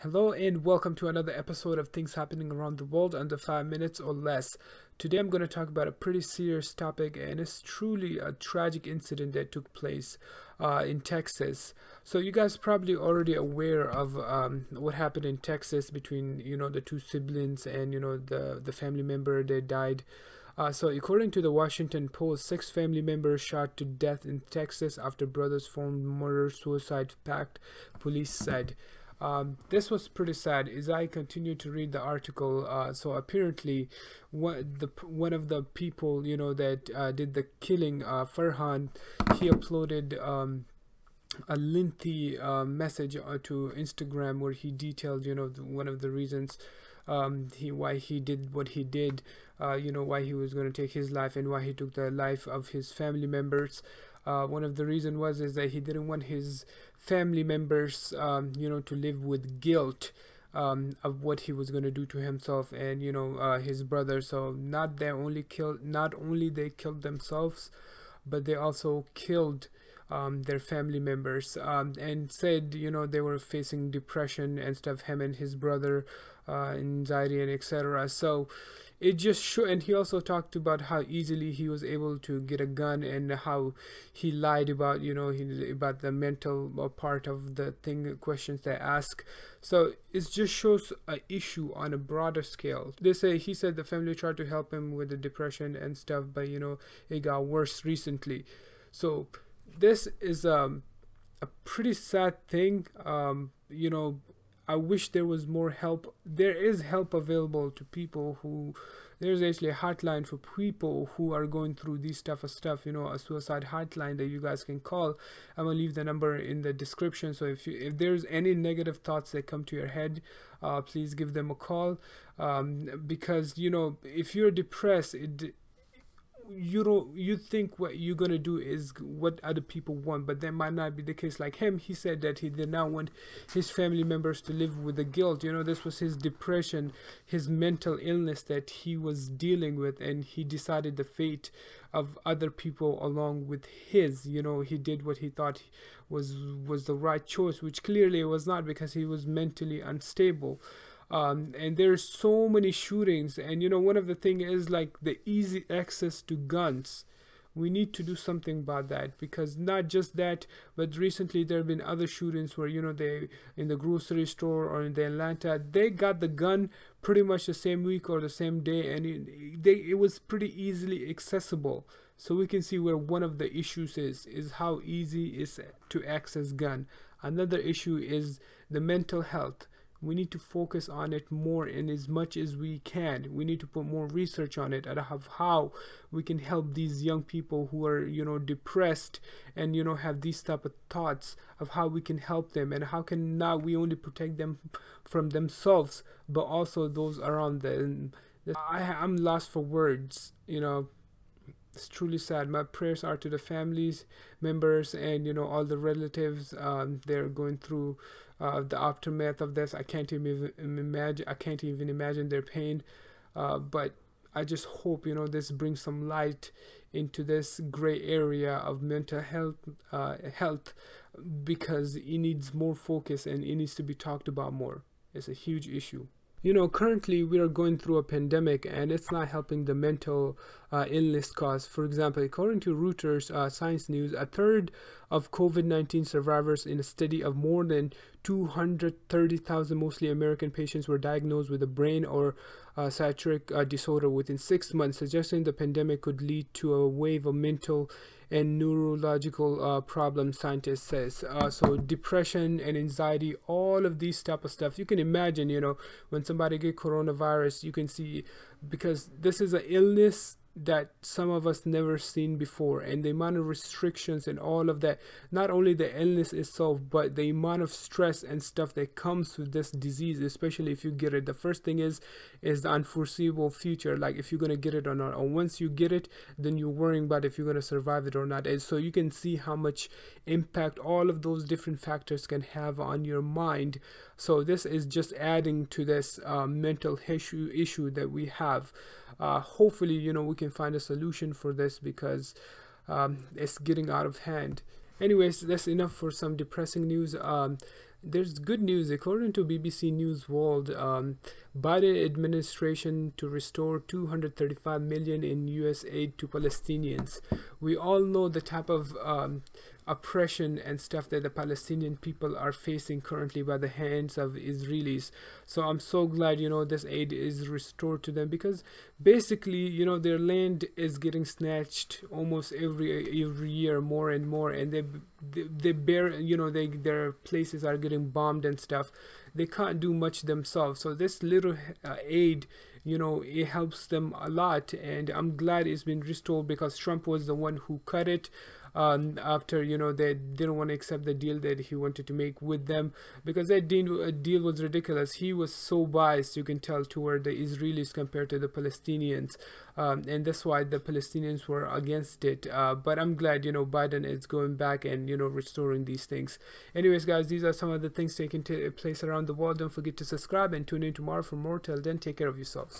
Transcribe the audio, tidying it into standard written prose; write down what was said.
Hello and welcome to another episode of Things Happening Around the World under 5 minutes or less. Today I'm going to talk about a pretty serious topic, and it's truly a tragic incident that took place in Texas. So you guys probably already aware of what happened in Texas between the two siblings and the family member that died. So according to the Washington Post, 6 family members shot to death in Texas after brothers formed murder-suicide pact, police said. This was pretty sad. As I continued to read the article, so apparently, one of the people that did the killing, Farhan, he uploaded a lengthy message to Instagram where he detailed one of the reasons why he did what he did, why he was going to take his life and why he took the life of his family members. One of the reason is that he didn't want his family members to live with guilt of what he was going to do to himself and his brother. So not only they killed themselves, but they also killed their family members, and said they were facing depression and stuff, him and his brother, anxiety and etc. So it just showed. And he also talked about how easily he was able to get a gun and how he lied about about the mental part of the questions they ask. So it just shows an issue on a broader scale. He said the family tried to help him with the depression and stuff, but it got worse recently. So this is a pretty sad thing. I wish there was more help. There is help available to people who, there's actually a hotline for people who are going through these type of stuff, a suicide hotline that you guys can call. I'm gonna leave the number in the description. So if there's any negative thoughts that come to your head, please give them a call, because if you're depressed, you think what you're gonna do is what other people want, but that might not be the case. Like him, he said that he did not want his family members to live with the guilt. This was his depression, his mental illness that he was dealing with, and he decided the fate of other people along with his. He did what he thought was the right choice, which clearly it was not, because he was mentally unstable. And there's so many shootings, and one of the thing is like the easy access to guns. We need to do something about that, because not just that, but recently there have been other shootings where they, in the grocery store or in the Atlanta, they got the gun pretty much the same week or the same day, and it was pretty easily accessible. So we can see where one of the issues is how easy it is to access gun. Another issue is the mental health. We need to focus on it more, and as much as we can, we need to put more research on it, of how we can help these young people who are depressed and have these type of thoughts, of how we can help them, and how can not we only protect them from themselves but also those around them. I'm lost for words. It's truly sad. My prayers are to the families members and all the relatives. They're going through the aftermath of this. I can't even imagine their pain. But I just hope this brings some light into this gray area of mental health, because it needs more focus and it needs to be talked about more. It's a huge issue. Currently we are going through a pandemic, and it's not helping the mental illness cause. For example, according to Reuters Science News, a third of COVID-19 survivors in a study of more than 230,000 mostly American patients were diagnosed with a brain or psychiatric disorder within 6 months, suggesting the pandemic could lead to a wave of mental and neurological problems, scientists says. So depression and anxiety, all of these type of stuff. You can imagine, when somebody get coronavirus, you can see, because this is an illness that some of us never seen before, and the amount of restrictions and all of that, not only the illness itself, but the amount of stress and stuff that comes with this disease, especially if you get it. The first thing is the unforeseeable future, like if you're going to get it or not, or once you get it, then you're worrying about if you're going to survive it or not. And so you can see how much impact all of those different factors can have on your mind. So this is just adding to this mental issue that we have. Hopefully we can find a solution for this, because it's getting out of hand. Anyways, that's enough for some depressing news. There's good news. According to BBC News World, Biden administration to restore 235 million in US aid to Palestinians. We all know the type of oppression and stuff that the Palestinian people are facing currently by the hands of Israelis. So I'm so glad, you know, this aid is restored to them, because basically, you know, their land is getting snatched almost every year more and more, and they bear, you know, their places are getting bombed and stuff. They can't do much themselves. So this little aid, you know, it helps them a lot, and I'm glad it's been restored, because Trump was the one who cut it. After, you know, they didn't want to accept the deal that he wanted to make with them, because that deal was ridiculous. He was so biased, you can tell, toward the Israelis compared to the Palestinians, and that's why the Palestinians were against it. But I'm glad, you know, Biden is going back and, you know, restoring these things. Anyways, guys, these are some of the things taking place around the world. Don't forget to subscribe and tune in tomorrow for more. Till then, take care of yourselves.